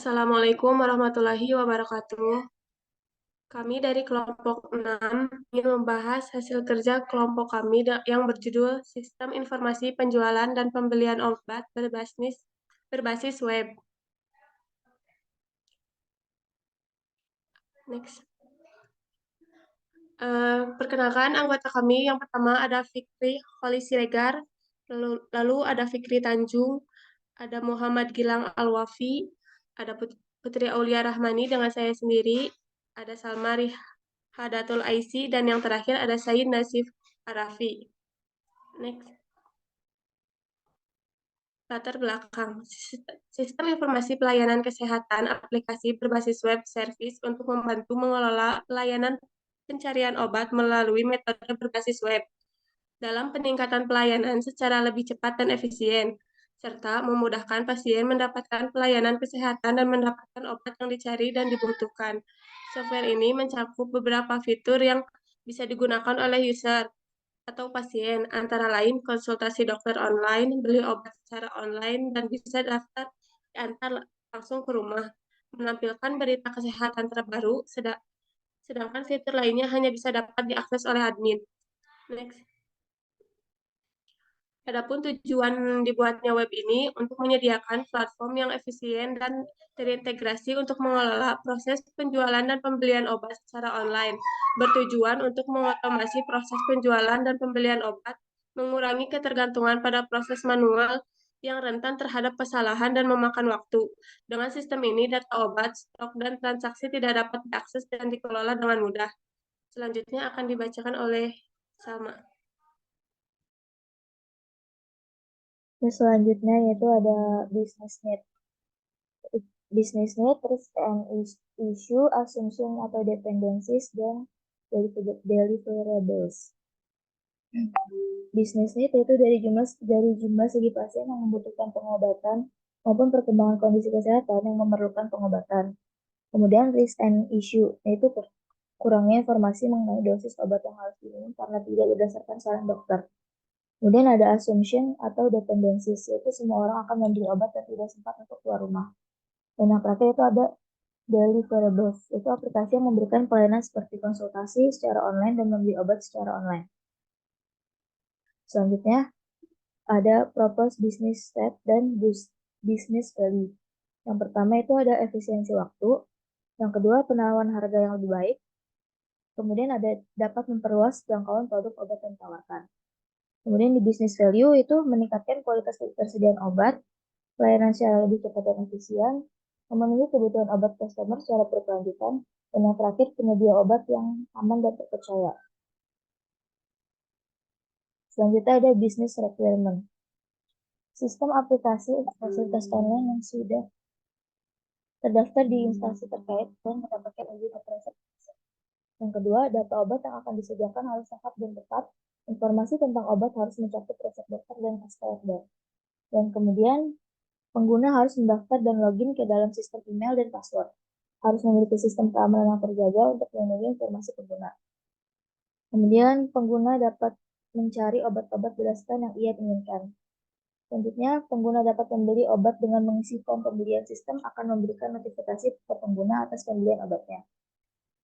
Assalamualaikum warahmatullahi wabarakatuh. Kami dari kelompok 6 ingin membahas hasil kerja kelompok kami yang berjudul Sistem Informasi Penjualan dan Pembelian Obat berbasis web. Next. Perkenalkan anggota kami yang pertama ada Fikri Kholi Siregar, lalu ada Fikri Tanjung, ada Muhammad Gilang Alwafi, ada Putri Aulia Rahmani dengan saya sendiri, ada Salma Hadatul Aisi, dan yang terakhir ada Said Nasif Arafi. Next. Latar belakang. Sistem informasi pelayanan kesehatan aplikasi berbasis web service untuk membantu mengelola pelayanan pencarian obat melalui metode berbasis web dalam peningkatan pelayanan secara lebih cepat dan efisien, serta memudahkan pasien mendapatkan pelayanan kesehatan dan mendapatkan obat yang dicari dan dibutuhkan. Software ini mencakup beberapa fitur yang bisa digunakan oleh user atau pasien, antara lain konsultasi dokter online, beli obat secara online, dan bisa daftar diantar langsung ke rumah, menampilkan berita kesehatan terbaru, sedangkan fitur lainnya hanya bisa dapat diakses oleh admin. Next. Adapun tujuan dibuatnya web ini untuk menyediakan platform yang efisien dan terintegrasi untuk mengelola proses penjualan dan pembelian obat secara online, bertujuan untuk mengotomasi proses penjualan dan pembelian obat, mengurangi ketergantungan pada proses manual yang rentan terhadap kesalahan dan memakan waktu. Dengan sistem ini, data obat, stok, dan transaksi tidak dapat diakses dan dikelola dengan mudah. Selanjutnya akan dibacakan oleh Salma. Selanjutnya yaitu ada business need. Business need, risk and issue, assumption atau dependencies, dan deliverables. Business need itu dari jumlah segi pasien yang membutuhkan pengobatan maupun perkembangan kondisi kesehatan yang memerlukan pengobatan. Kemudian risk and issue yaitu kurangnya informasi mengenai dosis obat yang harus diminum karena tidak berdasarkan saran dokter. Kemudian ada assumption atau dependencies, yaitu semua orang akan membeli obat dan tidak sempat untuk keluar rumah. Dan yang terakhir itu ada deliverables, itu aplikasi yang memberikan pelayanan seperti konsultasi secara online dan membeli obat secara online. Selanjutnya ada proposed business state dan business value. Yang pertama itu ada efisiensi waktu, yang kedua penawaran harga yang lebih baik, kemudian ada dapat memperluas jangkauan produk obat yang ditawarkan. Kemudian di business value itu meningkatkan kualitas ketersediaan obat, pelayanan secara lebih cepat dan efisien, memenuhi kebutuhan obat customer secara berkelanjutan, dan yang terakhir penyedia obat yang aman dan terpercaya. Selanjutnya ada business requirement. Sistem aplikasi fasilitas online yang sudah terdaftar di instansi terkait dan mendapatkan izin operasi. Yang kedua, data obat yang akan disediakan harus lengkap dan tepat. Informasi tentang obat harus mencakup resep dokter dan SKSD. Dan kemudian, pengguna harus mendaftar dan login ke dalam sistem email dan password. Harus memiliki sistem keamanan yang terjaga untuk melindungi informasi pengguna. Kemudian, pengguna dapat mencari obat-obat berdasarkan yang ia inginkan. Selanjutnya, pengguna dapat membeli obat dengan mengisi form pembelian. Sistem akan memberikan notifikasi ke pengguna atas pembelian obatnya.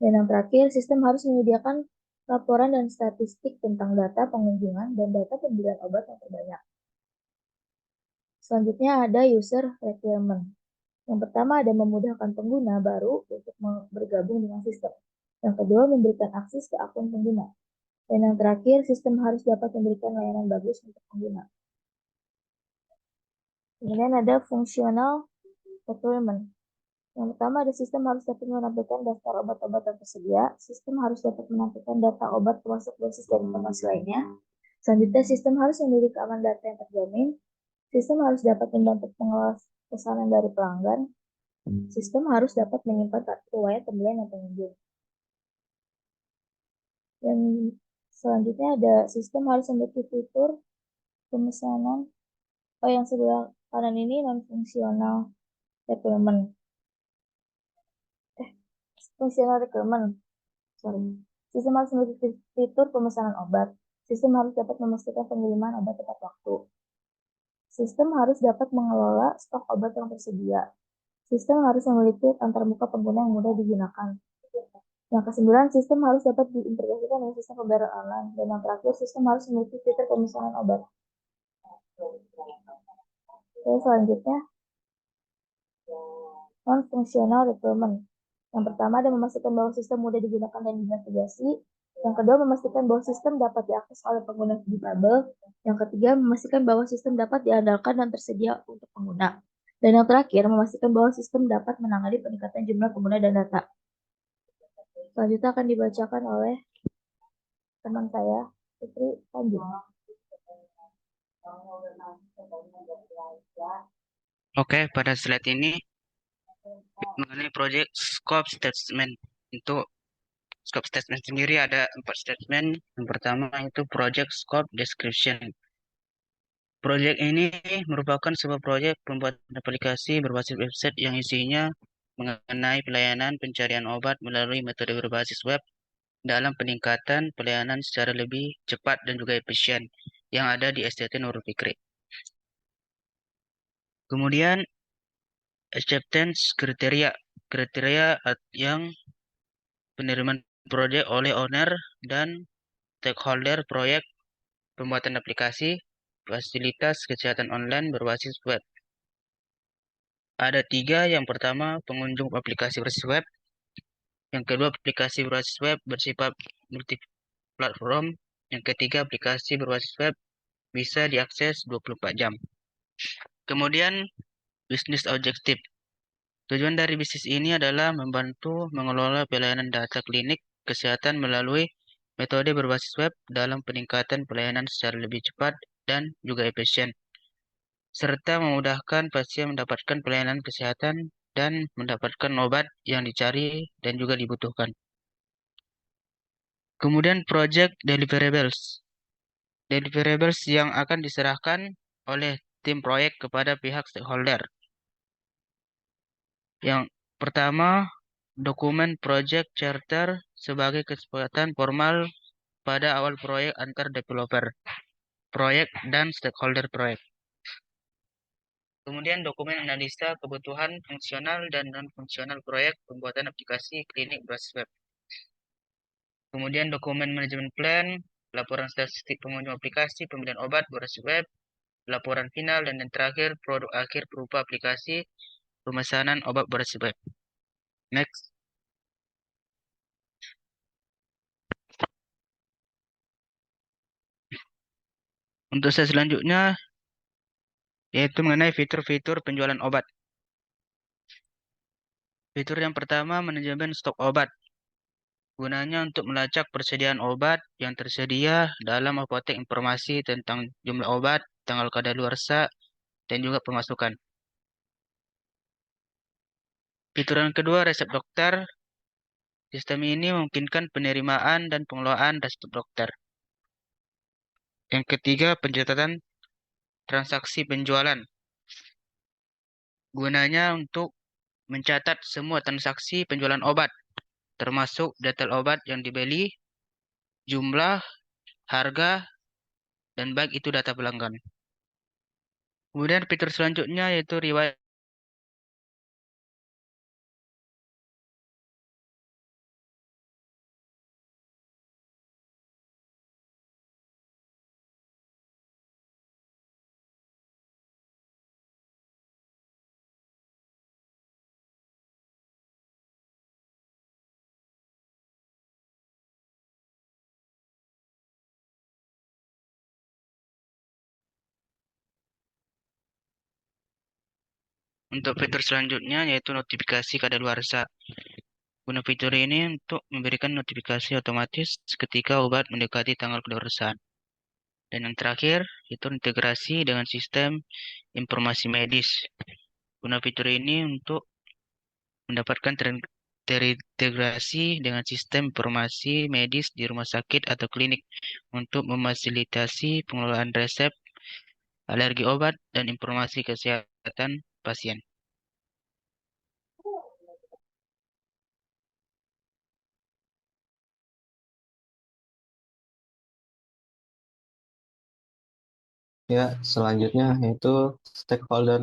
Dan yang terakhir, sistem harus menyediakan laporan dan statistik tentang data pengunjungan dan data pembelian obat yang terbanyak. Selanjutnya ada user requirement. Yang pertama ada memudahkan pengguna baru untuk bergabung dengan sistem. Yang kedua memberikan akses ke akun pengguna. Dan yang terakhir sistem harus dapat memberikan layanan bagus untuk pengguna. Kemudian ada functional requirement. Yang pertama ada sistem harus dapat menampilkan daftar obat-obat yang tersedia. Sistem harus dapat menampilkan data obat termasuk dosis dan informasi lainnya. Selanjutnya sistem harus memiliki keamanan data yang terjamin. Sistem harus dapat membantu pengelola pesanan dari pelanggan. Sistem harus dapat menyimpan riwayat pembelian yang pengunjung. Dan selanjutnya ada sistem harus memiliki fitur pemesanan yang sebelah kanan ini non-fungsional requirement. Fungsional requirement. Sistem harus memiliki fitur pemesanan obat. Sistem harus dapat memastikan pengiriman obat tepat waktu. Sistem harus dapat mengelola stok obat yang tersedia. Sistem harus memiliki antarmuka pengguna yang mudah digunakan. Yang kesembilan, sistem harus dapat diintegrasikan dengan sistem pembayaran online. Dan yang terakhir, sistem harus memiliki fitur pemesanan obat. Oke, selanjutnya, non-functional requirement. Yang pertama adalah memastikan bahwa sistem mudah digunakan dan dinavigasi. Yang kedua, memastikan bahwa sistem dapat diakses oleh pengguna difabel. Yang ketiga, memastikan bahwa sistem dapat diandalkan dan tersedia untuk pengguna. Dan yang terakhir, memastikan bahwa sistem dapat menangani peningkatan jumlah pengguna dan data. Selanjutnya akan dibacakan oleh teman saya, Putri Tanjung. Oke, pada slide ini mengenai project scope statement. Untuk scope statement sendiri ada 4 statement. Yang pertama itu project scope description. Project ini merupakan sebuah proyek pembuatan aplikasi berbasis website yang isinya mengenai pelayanan pencarian obat melalui metode berbasis web dalam peningkatan pelayanan secara lebih cepat dan juga efisien yang ada di STT Nurul Fikri. Kemudian acceptance kriteria yang penerimaan proyek oleh owner dan stakeholder proyek pembuatan aplikasi fasilitas kesehatan online berbasis web. Ada 3, yang pertama pengunjung aplikasi berbasis web, yang kedua aplikasi berbasis web bersifat multi-platform, yang ketiga aplikasi berbasis web bisa diakses 24 jam. Kemudian bisnis objektif. Tujuan dari bisnis ini adalah membantu mengelola pelayanan data klinik kesehatan melalui metode berbasis web dalam peningkatan pelayanan secara lebih cepat dan juga efisien, serta memudahkan pasien mendapatkan pelayanan kesehatan dan mendapatkan obat yang dicari dan juga dibutuhkan. Kemudian project deliverables. Deliverables yang akan diserahkan oleh tim proyek kepada pihak stakeholder. Yang pertama, dokumen project charter sebagai kesepakatan formal pada awal proyek antar developer, proyek, dan stakeholder proyek. Kemudian dokumen analisa kebutuhan fungsional dan non-fungsional proyek pembuatan aplikasi klinik berbasis web. Kemudian dokumen manajemen plan, laporan statistik pengunjung aplikasi pembelian obat berbasis web, laporan final, dan yang terakhir produk akhir berupa aplikasi pemesanan obat berbasis web. Next. Untuk slide selanjutnya yaitu mengenai fitur-fitur penjualan obat. Fitur yang pertama, manajemen stok obat. Gunanya untuk melacak persediaan obat yang tersedia dalam apotek, informasi tentang jumlah obat, tanggal kadaluarsa, dan juga pemasukan. Fitur yang kedua, resep dokter. Sistem ini memungkinkan penerimaan dan pengelolaan resep dokter. Yang ketiga, pencatatan transaksi penjualan. Gunanya untuk mencatat semua transaksi penjualan obat, termasuk detail obat yang dibeli, jumlah, harga, dan baik itu data pelanggan. Kemudian fitur selanjutnya yaitu riwayat. Untuk fitur selanjutnya yaitu notifikasi kadaluarsa. Guna fitur ini untuk memberikan notifikasi otomatis ketika obat mendekati tanggal kadaluarsaan. Dan yang terakhir, itu integrasi dengan sistem informasi medis. Guna fitur ini untuk mendapatkan terintegrasi dengan sistem informasi medis di rumah sakit atau klinik untuk memfasilitasi pengelolaan resep, alergi obat, dan informasi kesehatan pasien. Ya, selanjutnya yaitu stakeholder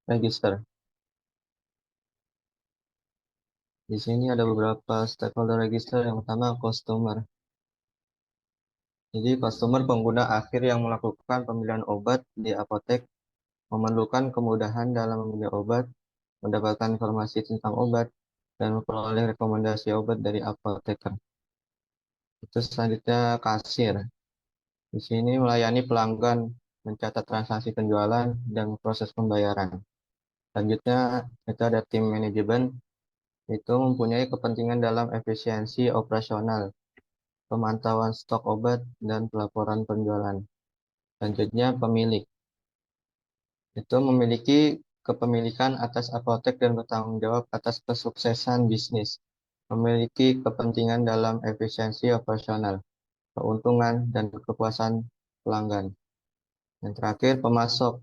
register. Di sini ada beberapa stakeholder register. Yang pertama, customer. Jadi, customer pengguna akhir yang melakukan pemilihan obat di apotek memerlukan kemudahan dalam memilih obat, mendapatkan informasi tentang obat, dan memperoleh rekomendasi obat dari apoteker. Itu selanjutnya kasir. Di sini melayani pelanggan, mencatat transaksi penjualan, dan proses pembayaran. Selanjutnya, kita ada tim manajemen, itu mempunyai kepentingan dalam efisiensi operasional, pemantauan stok obat, dan pelaporan penjualan. Selanjutnya, pemilik. Itu memiliki kepemilikan atas apotek dan bertanggung jawab atas kesuksesan bisnis. Memiliki kepentingan dalam efisiensi operasional, keuntungan, dan kepuasan pelanggan. Yang terakhir, pemasok,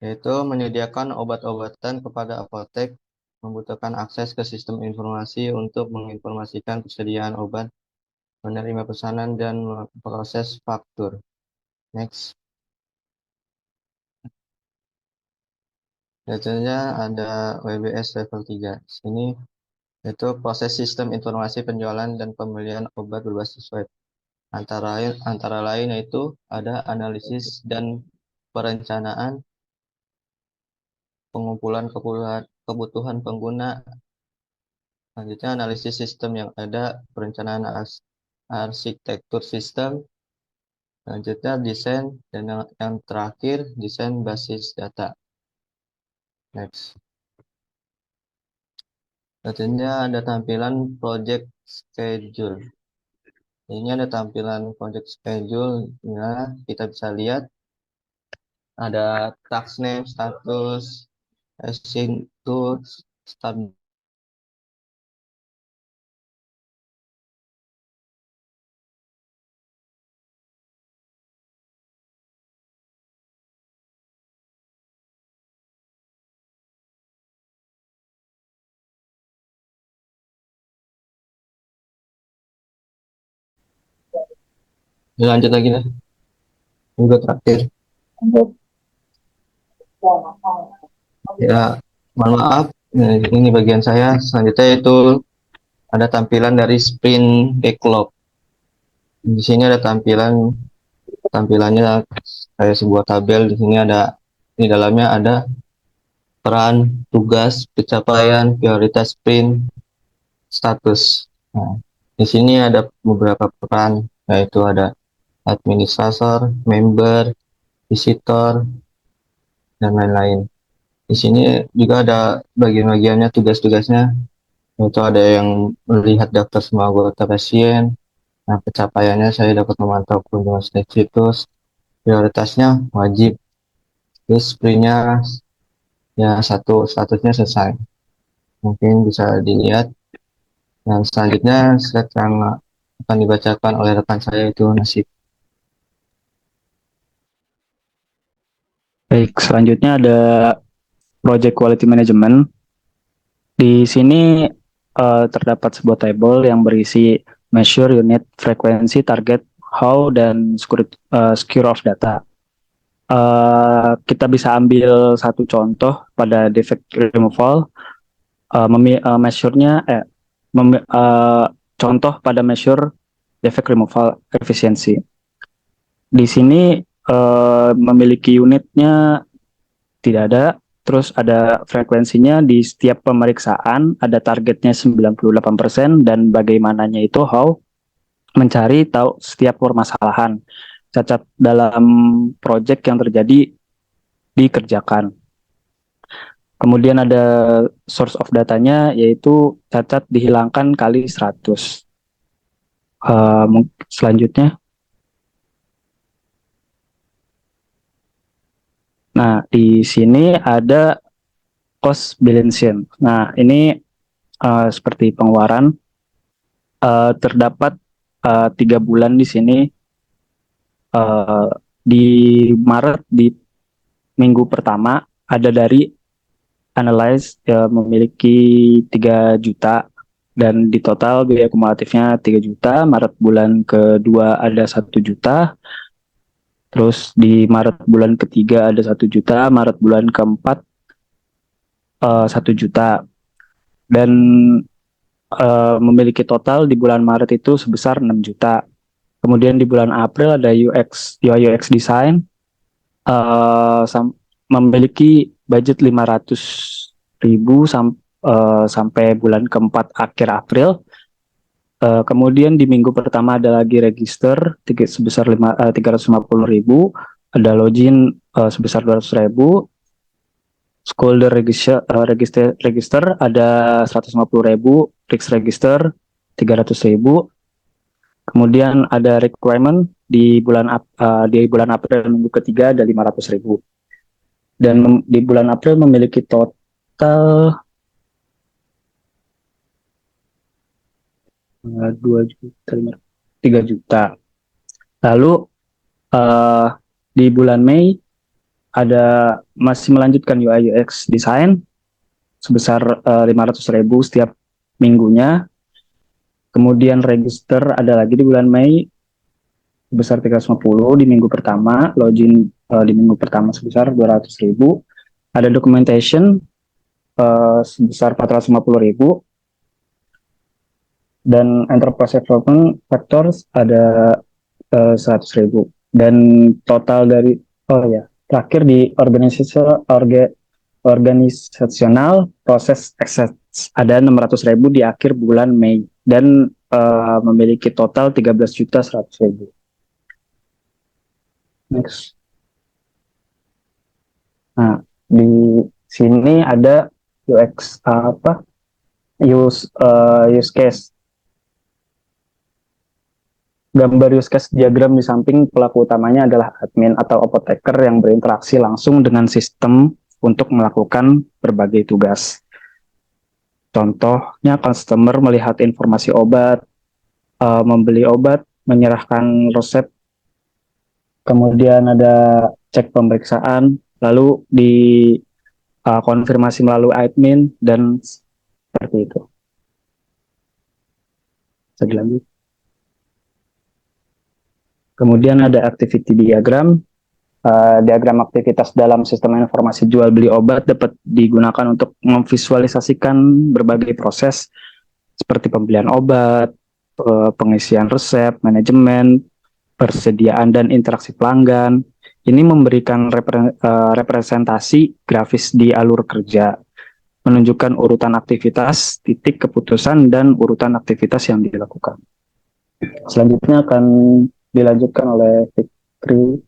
yaitu menyediakan obat-obatan kepada apotek, membutuhkan akses ke sistem informasi untuk menginformasikan persediaan obat, menerima pesanan, dan proses faktur. Next. Contohnya ada WBS level 3. Sini itu proses sistem informasi penjualan dan pembelian obat berbasis web. Antara lain yaitu ada analisis dan perencanaan, pengumpulan kebutuhan pengguna. Selanjutnya analisis sistem yang ada, perencanaan arsitektur sistem. Selanjutnya desain, dan yang terakhir desain basis data. Next. Selanjutnya ada tampilan project schedule. Ini ada tampilan project schedule. Nah, kita bisa lihat ada task name, status, async tools, start. Lanjut lagi nih. Minggu terakhir. Lanjut. Ya, mohon maaf. Ini bagian saya. Selanjutnya itu ada tampilan dari sprint backlog. Di sini ada tampilannya kayak sebuah tabel. Di sini di dalamnya ada peran, tugas, pencapaian, prioritas sprint, status. Nah, di sini ada beberapa peran, yaitu ada administrator, member, visitor, dan lain-lain. Di sini juga ada bagian-bagiannya, tugas-tugasnya, yaitu ada yang melihat daftar semua anggota pasien. Nah, pencapaiannya saya dapat memantau kunjungan situs, prioritasnya wajib, terus sprintnya ya statusnya selesai. Mungkin bisa dilihat. Dan selanjutnya slide yang akan dibacakan oleh rekan saya itu nasib. Baik, selanjutnya ada Project Quality Management. Di sini terdapat sebuah table yang berisi measure, unit, frekuensi, target, how, dan secure of data. Kita bisa ambil satu contoh pada defect removal. Contoh pada measure defect removal efisiensi. Di sini memiliki unitnya tidak ada. Terus ada frekuensinya di setiap pemeriksaan, ada targetnya 98%, dan bagaimananya itu how, mencari tahu setiap permasalahan, cacat dalam project yang terjadi dikerjakan. Kemudian ada source of datanya, yaitu cacat dihilangkan kali 100. Selanjutnya. Nah, di sini ada cost balancing. Nah, ini seperti pengeluaran. Terdapat 3 bulan di sini. Di Maret, di minggu pertama, ada dari analyze memiliki 3 juta, dan di total biaya kumulatifnya 3 juta. Maret bulan kedua ada 1 juta. Terus di Maret bulan ketiga ada 1 juta, Maret bulan keempat 1 juta. dan memiliki total di bulan Maret itu sebesar 6 juta. Kemudian di bulan April ada UI UX design memiliki budget 500.000 sampai bulan keempat akhir April. Kemudian di minggu pertama ada lagi register sebesar 350.000, ada login sebesar 200.000, Schoolder register ada 150.000, Risk register 300.000. Kemudian ada requirement di bulan April minggu ketiga ada 500.000. Dan di bulan April memiliki total 2 juta, 3 juta. Lalu di bulan Mei masih melanjutkan UI UX design sebesar 500.000 setiap minggunya. Kemudian register ada lagi di bulan Mei sebesar 350 di minggu pertama, login di minggu pertama sebesar 200.000. Ada documentation sebesar 450.000. Dan enterprise development factors ada 100.000. Dan total dari terakhir di organisasional proses access ada 600.000 di akhir bulan Mei dan memiliki total 13.100.000. Next. Nah, di sini ada use case. Gambar use case diagram di samping pelaku utamanya adalah admin atau apoteker yang berinteraksi langsung dengan sistem untuk melakukan berbagai tugas. Contohnya, customer melihat informasi obat, membeli obat, menyerahkan resep, kemudian ada cek pemeriksaan, lalu konfirmasi melalui admin, dan seperti itu. Bisa dilanjut. Kemudian ada activity diagram. Diagram aktivitas dalam sistem informasi jual beli obat dapat digunakan untuk memvisualisasikan berbagai proses seperti pembelian obat, pengisian resep, manajemen, persediaan dan interaksi pelanggan. Ini memberikan representasi grafis di alur kerja, menunjukkan urutan aktivitas, titik keputusan, dan urutan aktivitas yang dilakukan. Selanjutnya akan dilanjutkan oleh Fikri.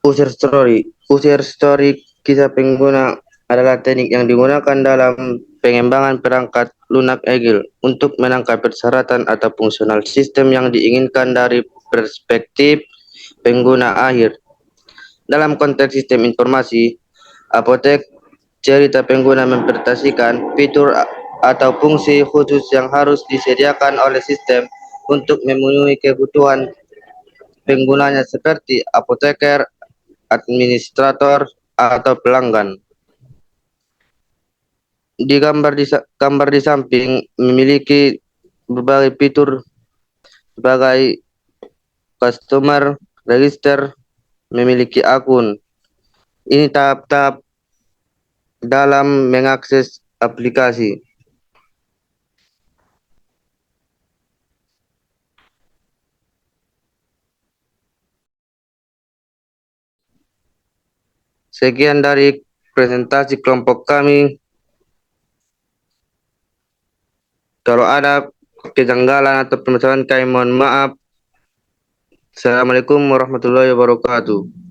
User story kisah pengguna adalah teknik yang digunakan dalam pengembangan perangkat lunak Agile untuk menangkap persyaratan atau fungsional sistem yang diinginkan dari perspektif pengguna akhir. Dalam konteks sistem informasi, apotek, cerita pengguna mempresentasikan fitur atau fungsi khusus yang harus disediakan oleh sistem untuk memenuhi kebutuhan penggunanya seperti apoteker, administrator, atau pelanggan. Di gambar di samping memiliki berbagai fitur sebagai customer, register, memiliki akun. Ini tahap-tahap dalam mengakses aplikasi. Sekian dari presentasi kelompok kami. Kalau ada kejanggalan atau permasalahan kami mohon maaf. Assalamualaikum warahmatullahi wabarakatuh.